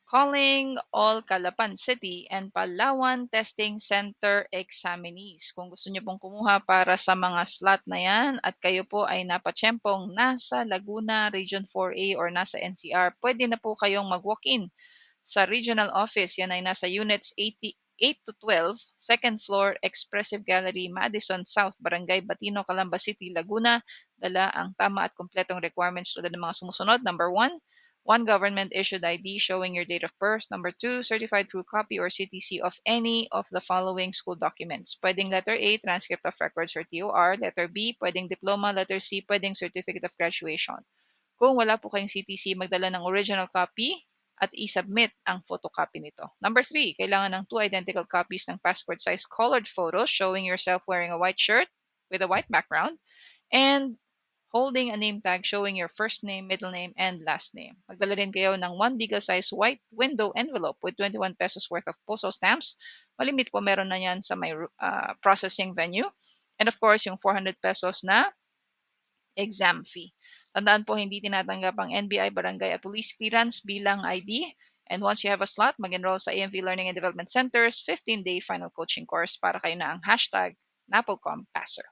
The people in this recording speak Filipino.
Calling all Calapan City and Palawan Testing Center examinees. Kung gusto niyo pong kumuha para sa mga slot na yan at kayo po ay napatsyempong nasa Laguna Region 4A or nasa NCR, pwede na po kayong mag-walk-in sa regional office. Yan ay nasa units 8 to 12, second floor, Expressive Gallery, Madison South, Barangay Batino, Calamba City, Laguna. Dala ang tama at kompletong requirements tulad ng mga sumusunod. Number one government-issued ID showing your date of birth. Number two, certified true copy or CTC of any of the following school documents. Pwedeng letter A, transcript of records or TOR. Letter B, pwedeng diploma. Letter C, pwedeng certificate of graduation. Kung wala po kayong CTC, magdala ng original copy at i-submit ang photocopy nito. Number three, kailangan ng 2 identical copies ng passport-size colored photos showing yourself wearing a white shirt with a white background and holding a name tag showing your first name, middle name, and last name. Magdala din kayo ng 1 legal-size white window envelope with 21 pesos worth of postal stamps. Malimit po, meron na yan sa may processing venue. And of course, yung 400 pesos na exam fee. Tandaan po, hindi tinatanggap ang NBI, barangay at police clearance bilang ID. And once you have a slot, mag-enroll sa AMV Learning and Development Center's 15-day final coaching course para kayo na ang hashtag NAPOLCOM passer.